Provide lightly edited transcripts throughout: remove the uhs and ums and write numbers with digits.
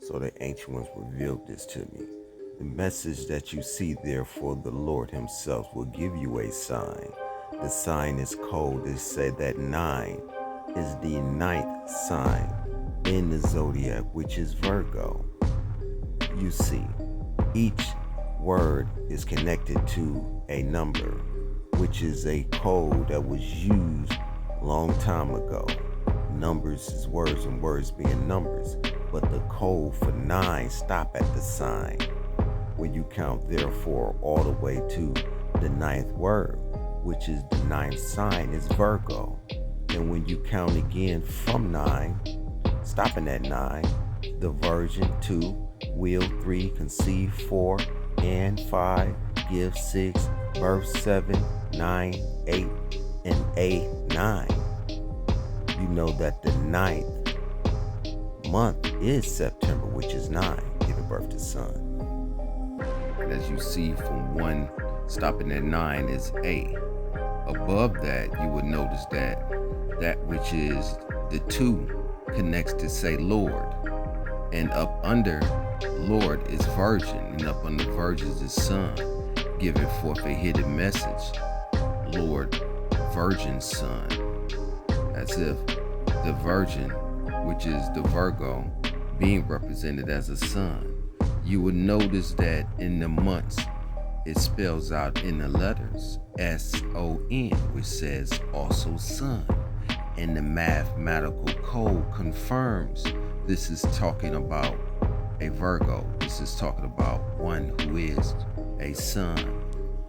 So the ancient ones revealed this to me. The message that you see, therefore, the Lord himself will give you a sign. The sign is cold. They say that 9 is the 9th sign in the zodiac, which is Virgo. You see, each word is connected to a number, which is a code that was used a long time ago. Numbers is words and words being numbers, but the code for 9 stop at the sign. When you count therefore all the way to the 9th word, which is the 9th sign, is Virgo. And when you count again from 9, stopping at 9, the Virgin, 2, Wheel, 3, Conceive, 4, and 5, Give, 6, Birth, 7, 9, 8, and A, 9. You know that the 9th month is September, which is 9, giving birth to Sun. And as you see, from 1 stopping at 9 is A. Above that, you would notice that which is the 2 connects to say Lord. And up under Lord is Virgin, and up under Virgin is Son, giving forth a hidden message. Lord, Virgin Son. As if the Virgin, which is the Virgo, being represented as a sun. You would notice that in the months, it spells out in the letters S-O-N, which says also sun. And the mathematical code confirms this is talking about a Virgo. This is talking about one who is a sun,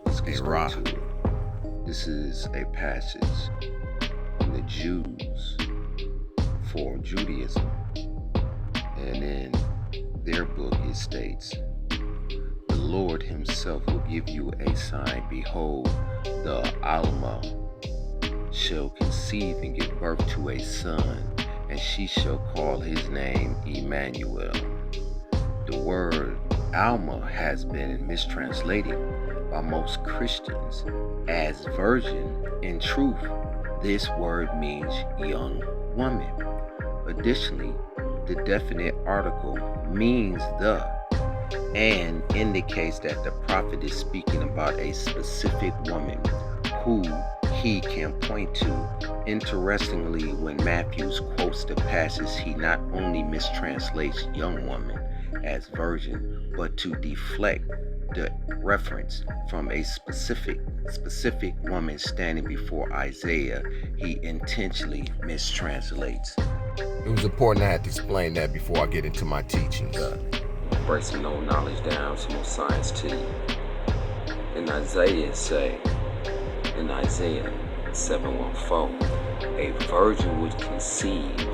a Rahu. This is a passage in the Jews for Judaism. And in their book it states, the Lord himself will give you a sign. Behold, the Alma shall conceive and give birth to a son, and she shall call his name Emmanuel. The word Alma has been mistranslated by most Christians as virgin. In truth, this word means young woman. Additionally, the definite article means the, and indicates that the prophet is speaking about a specific woman who he can point to. Interestingly, when Matthew quotes the passage, he not only mistranslates young woman as virgin, but to deflect the reference from a specific woman standing before Isaiah, he intentionally mistranslates. It was important I had to explain that before I get into my teachings. Break some old knowledge down, some more science to you. In Isaiah 7:14, a virgin would conceive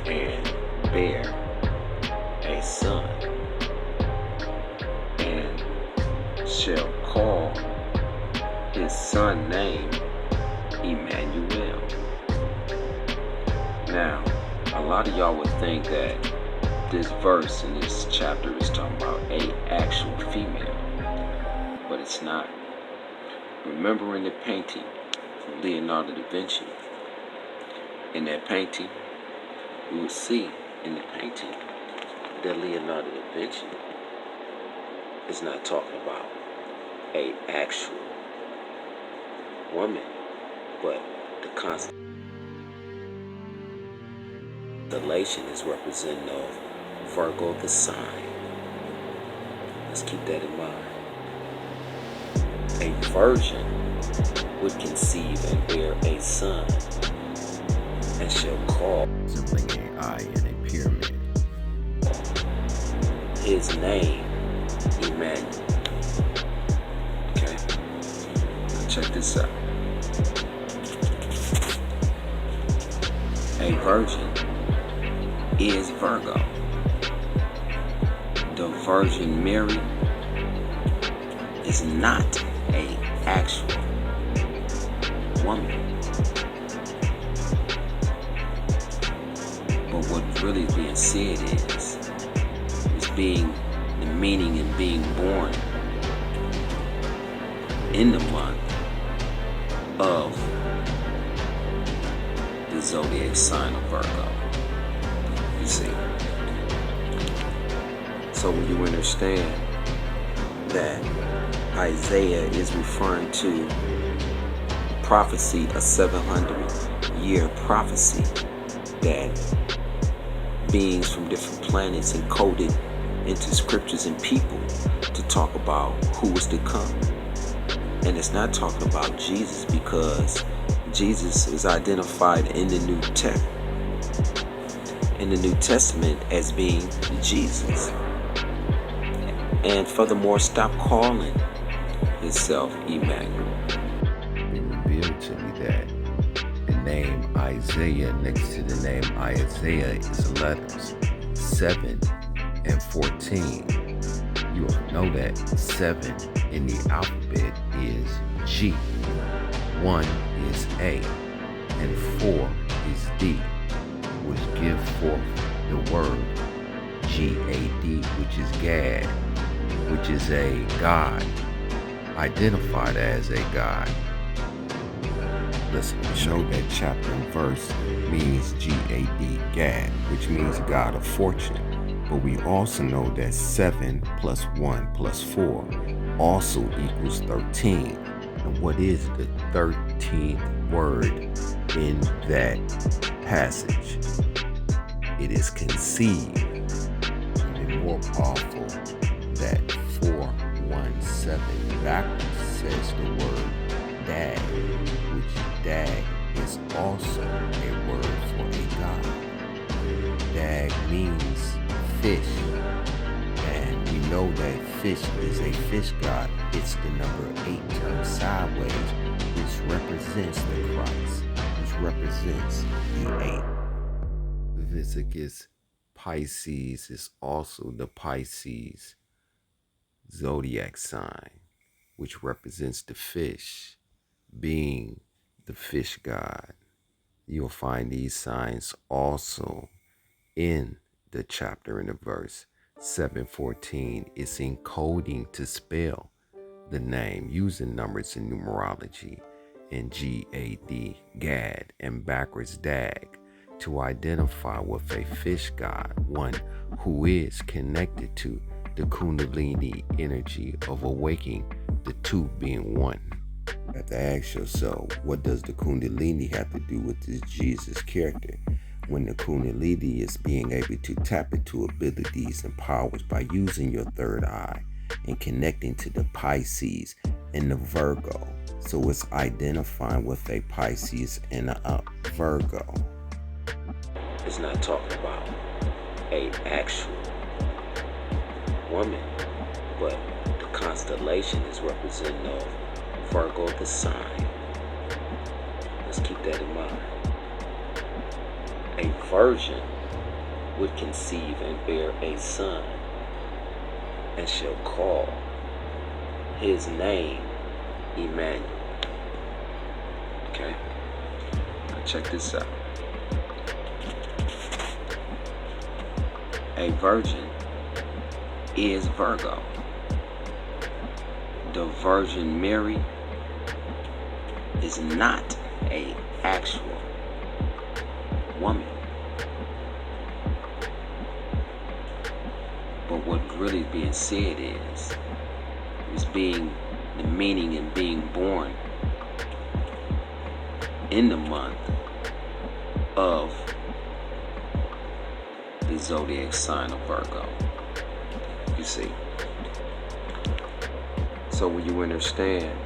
and bear a son, and shall call his son name Emmanuel. Now, a lot of y'all would think that this verse in this chapter is talking about a actual female, but it's not. Remember in the painting from Leonardo da Vinci, in that painting, you will see in the painting that Leonardo da Vinci is not talking about a actual woman, but the constellation is representative of Virgo, the sign. Let's keep that in mind. A virgin would conceive and bear a son, and shall call, resembling an eye in a pyramid, his name Emmanuel. Okay, now check this out. A virgin is Virgo. The Virgin Mary is not an actual woman. But what really is being said is being the meaning in being born in the month of the zodiac sign of Virgo. You see, So when you understand that Isaiah is referring to prophecy, a 700-year prophecy that beings from different planets encoded into scriptures and people to talk about who was to come. And it's not talking about Jesus, because Jesus is identified in the New Testament as being Jesus. And furthermore, stop calling himself Emmanuel. It revealed to me that the name Isaiah next to the name Isaiah is letters 7 and 14. You all know that 7 in the alphabet is G, 1 is A, and 4 is D, which give forth the word G-A-D, which is Gad, which is a God, identified as a God. Listen, we know that chapter and verse means G-A-D, Gad, which means God of fortune. But we also know that 7 plus 1 plus 4 also equals 13. And what is the 13th word in that passage? It is conceived. Even more powerful, that 417 backwards says the word dag, which dag is also a word for a god. Dag means fish, and we know that fish is a fish god. It's the number 8 turned sideways, which represents the Christ, which represents the 8. Leviticus Pisces is also the Pisces zodiac sign, which represents the fish, being the fish god. You'll find these signs also in the chapter and the verse. 714 is encoding to spell the name using numbers and numerology, and G-A-D, Gad, and backwards Dag, to identify with a fish god, one who is connected to the Kundalini energy of awakening, the two being one. You have to ask yourself, what does the Kundalini have to do with this Jesus character? When the Kundalini is being able to tap into abilities and powers by using your third eye and connecting to the Pisces and the Virgo. So it's identifying with a Pisces and a Virgo. It's not talking about an actual woman, but the constellation is representing of Virgo, the sign. Let's keep that in mind. A virgin would conceive and bear a son, and shall call his name Emmanuel. Okay? Now check this out. A virgin is Virgo. The Virgin Mary is not an actual woman. But what really is being said is being the meaning in being born in the month of the zodiac sign of Virgo. You see. So when you understand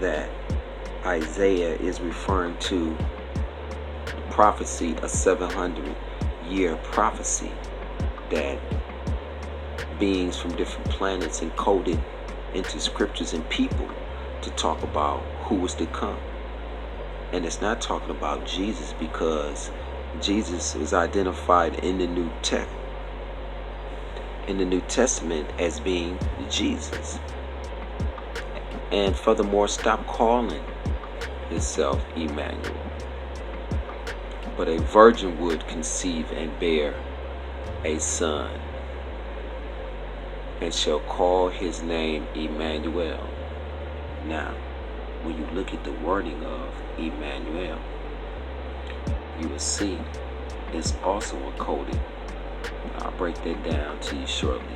that Isaiah is referring to prophecy, a 700-year prophecy that beings from different planets encoded into scriptures and people to talk about who was to come. And it's not talking about Jesus, because Jesus is identified in the New Testament as being Jesus. And furthermore, stop calling himself Emmanuel. But a virgin would conceive and bear a son, and shall call his name Emmanuel. Now, when you look at the wording of Emmanuel, you will see it's also encoded I'll break that down to you shortly.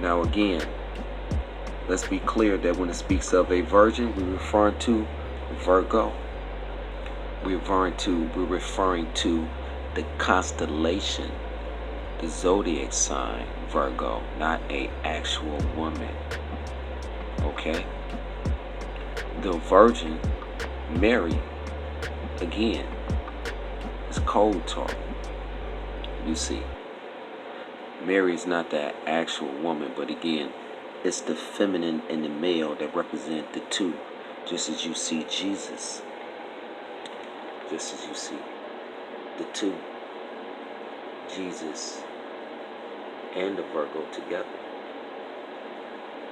Now again, let's be clear that when it speaks of a virgin, we're referring to Virgo. We're referring to the constellation, the zodiac sign Virgo, not an actual woman. Okay? The Virgin Mary, again, is code talk. You see, Mary is not that actual woman, but again, it's the feminine and the male that represent the two, just as you see Jesus, just as you see the two, Jesus and the Virgo together.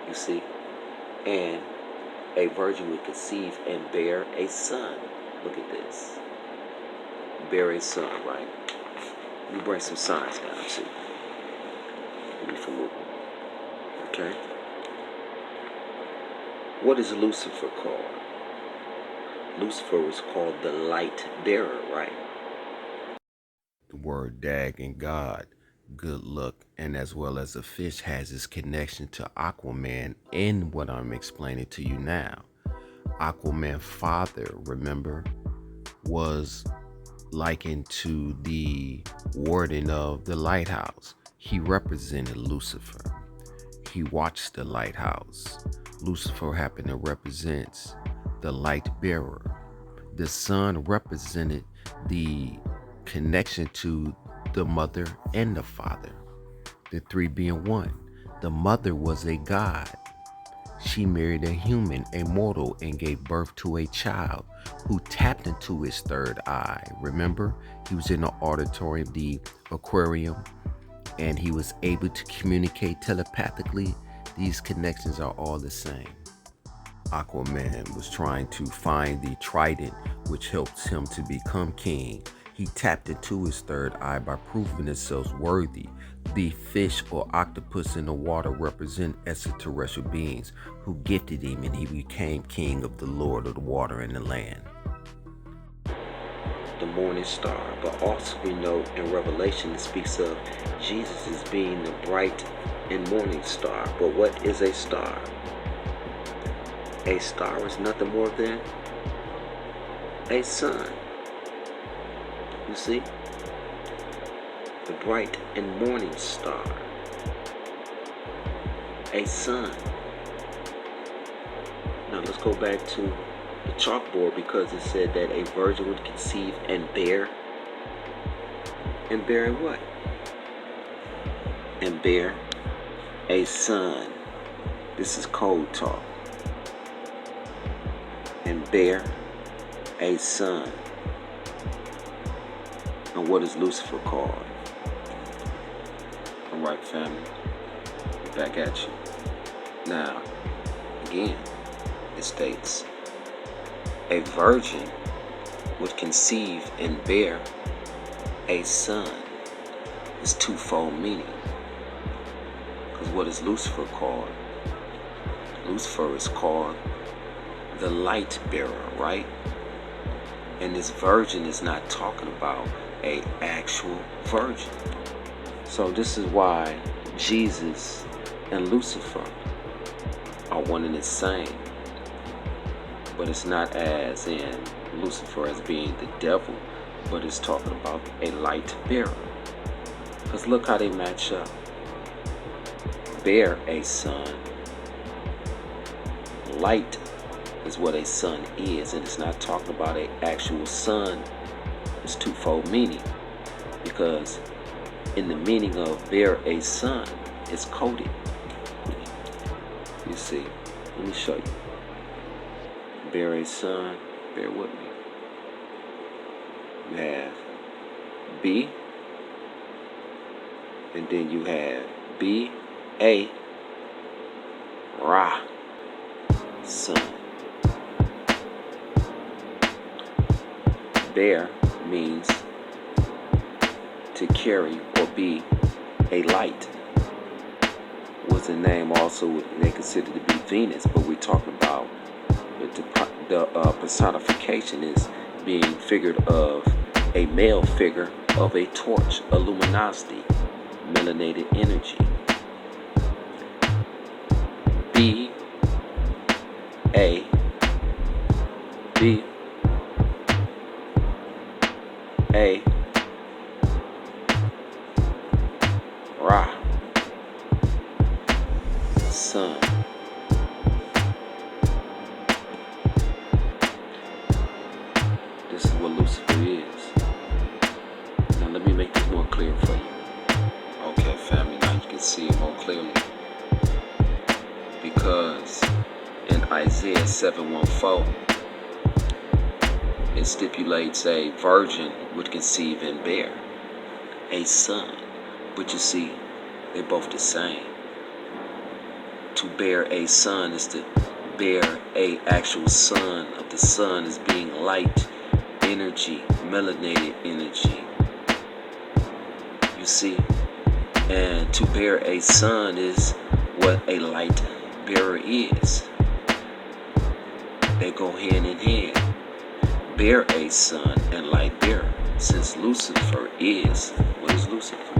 You see, and a virgin would conceive and bear a son. Look at this. Bear a son, right? Let me bring some signs down, see. Okay. What is Lucifer called? Lucifer was called the Lightbearer, right? The word dag in God, good luck, and as well as a fish has its connection to Aquaman in what I'm explaining to you now. Aquaman's father, remember, was likened to the warden of the lighthouse. He represented Lucifer. He watched the lighthouse. Lucifer happened to represent the light bearer. The sun represented the connection to the mother and the father, the three being one. The mother was a god. She married a human, a mortal, and gave birth to a child who tapped into his third eye. Remember, he was in the auditorium, the aquarium, and he was able to communicate telepathically. These connections are all the same. Aquaman was trying to find the trident, which helps him to become king. He tapped into his third eye by proving himself worthy. The fish or octopus in the water represent extraterrestrial beings who gifted him, and he became king of the Lord of the water and the land. The morning star, but also we know in Revelation it speaks of Jesus as being the bright and morning star. But what is a star? A star is nothing more than a sun. You see? The bright and morning star. A sun. Now let's go back to the chalkboard, because it said that a virgin would conceive and bear. And bear what? And bear a son. This is code talk. And bear a son. And what is Lucifer called? Alright, family. Back at you. Now, again, it states, a virgin would conceive and bear a son. It's twofold meaning. Because what is Lucifer called? Lucifer is called the light bearer, right? And this virgin is not talking about an actual virgin. So this is why Jesus and Lucifer are one and the same. But it's not as in Lucifer as being the devil, but it's talking about a light bearer. Because look how they match up. Bear a son. Light is what a sun is, and it's not talking about an actual sun. It's twofold meaning, because in the meaning of bear a son, it's coded. You see, let me show you. Bear a son, bear with me. You have B, and then you have B-A, Ra, son. Bear means to carry or be a light. Was the name also they consider to be Venus, but we're talking about the personification is being figured of a male figure of a torch, a luminosity, melanated energy. B A Ra, sun. This is what Lucifer is. Now let me make this more clear for you. Okay, family, now you can see it more clearly. Because in Isaiah 7:14, it stipulates a virgin would conceive and bear a son. But you see, they're both the same. To bear a son is to bear a actual son of the sun as being light energy, melanated energy. You see? And to bear a son is what a light bearer is. They go hand in hand. Bear a son and light bearer. Since Lucifer is, what is Lucifer?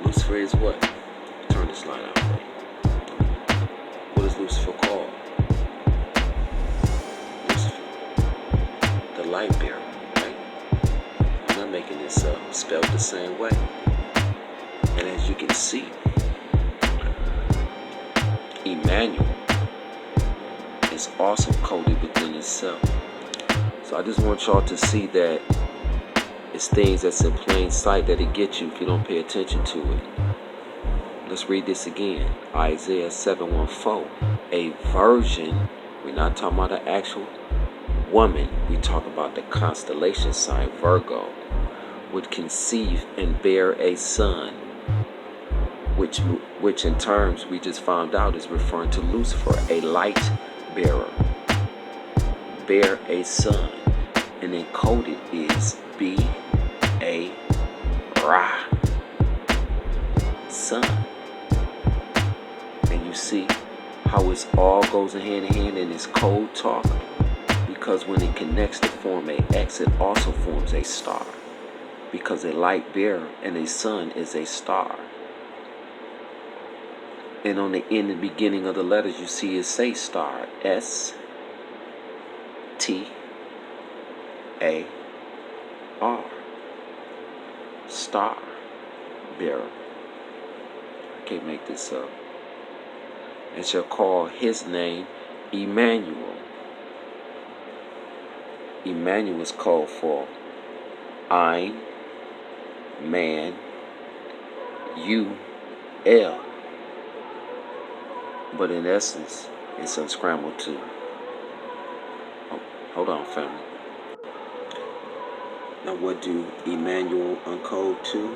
Lucifer is what? Turn this line out. What is Lucifer called? Lucifer, the light bearer, right? I'm not making this up. Spelled the same way. And as you can see, Emmanuel is also coded within itself. So I just want y'all to see that it's things that's in plain sight that it gets you if you don't pay attention to it. Let's read this again. Isaiah 7:14. A virgin, we're not talking about an actual woman. We talk about the constellation sign Virgo, would conceive and bear a son, which in terms we just found out is referring to Lucifer, a light bearer. Bear a son, and encoded is B-A-Ra, son. And you see how it all goes hand in hand in this code talk, because when it connects to form a X, it also forms a star, because a light bearer and a sun is a star. And on the end and beginning of the letters, you see it say star, S-T-A-R, star bearer. I can't make this up. And shall call his name Emmanuel. Emmanuel is called for Ein, man, U-L. But in essence, it's unscrambled too. Oh, hold on, family. Now, what do Emmanuel uncode to?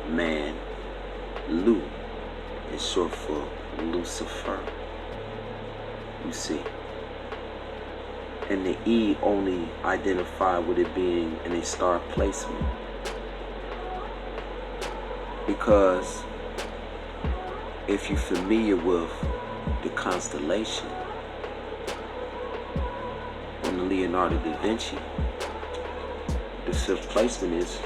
Man, Lu is short for Lucifer. You see. And the E only identify with it being in a star placement. Because if you're familiar with the constellation on the Leonardo da Vinci, the fifth placement is,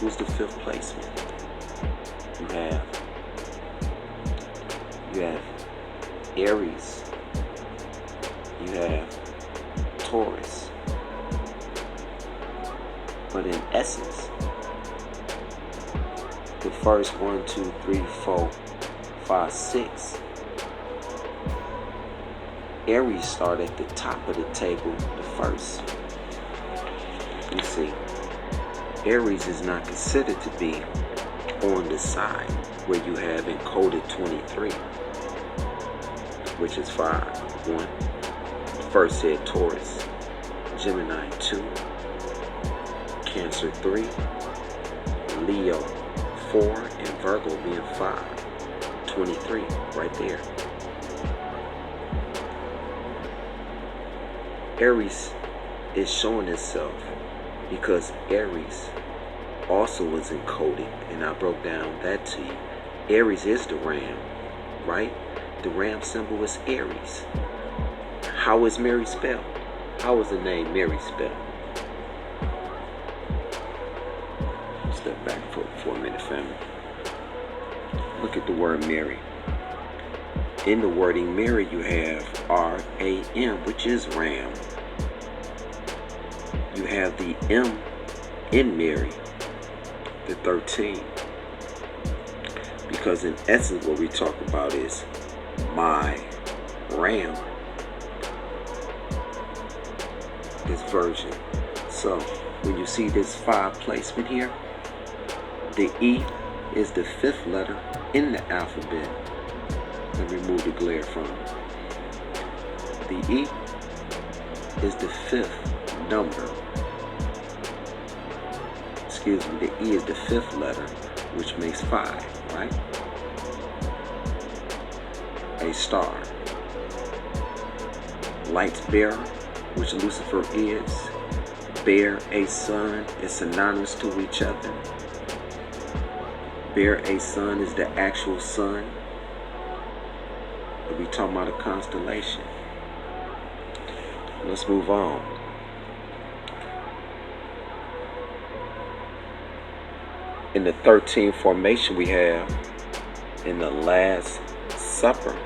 who's the fifth placement? You have Aries, you have Taurus, but in essence, the first 1, 2, 3, 4, 5, 6. Aries start at the top of the table, the first. You see, Aries is not considered to be on the side where you have encoded 23, which is 5. 1. First said Taurus, Gemini 2, Cancer 3, Leo 4, and Virgo being 5. 23 right there. Aries is showing itself because Aries also was encoded, and I broke down that to you. Aries is the ram, right? The ram symbol is Aries. How is Mary spelled? How is the name Mary spelled? step back for a minute, family. Look at the word Mary. In the wording Mary, you have RAM, which is Ram. You have the M in Mary, the 13. Because in essence, what we talk about is my Ram is virgin. So when you see this 5 placement here, the E is the 5th letter in the alphabet. Let me remove the glare from it. The E is the 5th number. Excuse me, the E is the 5th letter, which makes 5, right? A star. Lightbearer, which Lucifer is. Bear a son is synonymous to each other. Bear a son is the actual sun. We're talking about a constellation. Let's move on. In the 13th formation we have in the Last Supper,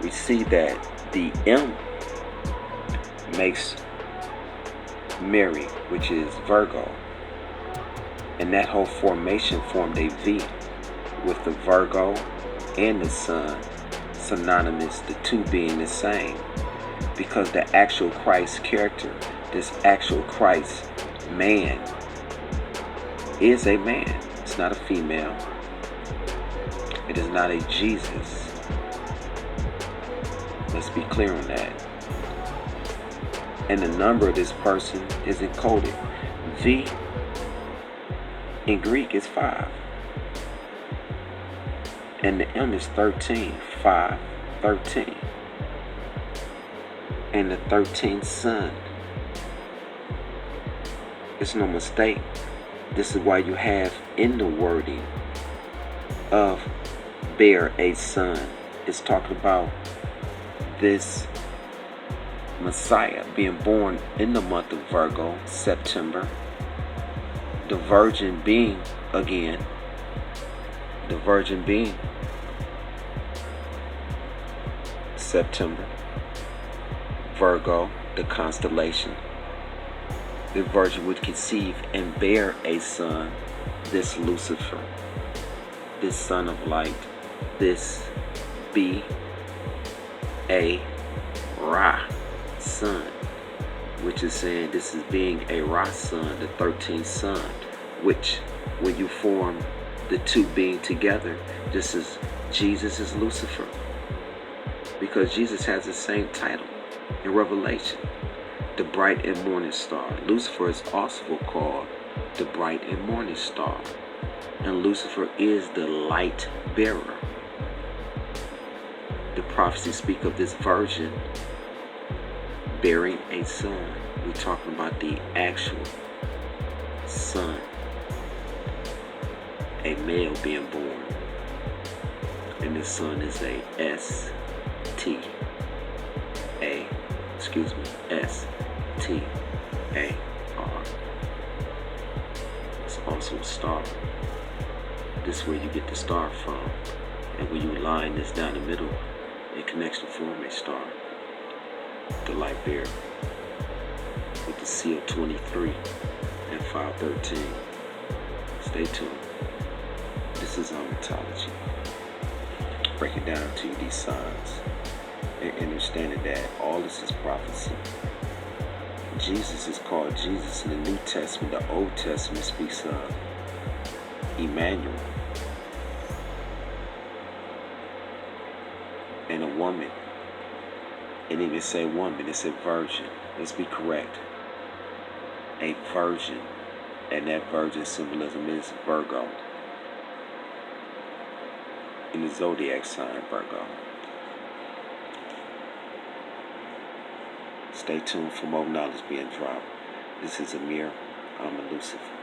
we see that the M makes Mary, which is Virgo. And that whole formation formed a V with the Virgo and the Sun synonymous, the two being the same. Because the actual Christ character, this actual Christ man, is a man. It's not a female. It is not a Jesus. Let's be clear on that. And the number of this person is encoded. V in Greek is 5. And the M is 13. 5, 13. And the 13th son. It's no mistake. This is why you have in the wording of bear a son. It's talking about this Messiah being born in the month of Virgo, September. The virgin being, again, the virgin being September. Virgo, the constellation. The virgin would conceive and bear a son, this Lucifer, this son of light, this Ra son, which is saying this is being a Ra son, the 13th son, which when you form the two being together, this is Jesus is Lucifer, because Jesus has the same title in Revelation, the bright and morning star. Lucifer is also called the bright and morning star, and Lucifer is the light bearer. The prophecies speak of this virgin bearing a son. We're talking about the actual son, a male being born, and the son is a S-T-A-R. It's also a star. This is where you get the star from. And when you line this down the middle, it connects to form a star. The Lightbearer with the seal 23 and 513. Stay tuned. This is Amontology. Breaking down to you these signs and understanding that all this is prophecy. Jesus is called Jesus in the New Testament. The Old Testament speaks of Emmanuel. And a woman. It didn't even say woman, it said virgin. Let's be correct. A virgin. And that virgin symbolism is Virgo. In the zodiac sign, Virgo. Stay tuned for more knowledge being dropped. This is Amir. I'm a Lucifer.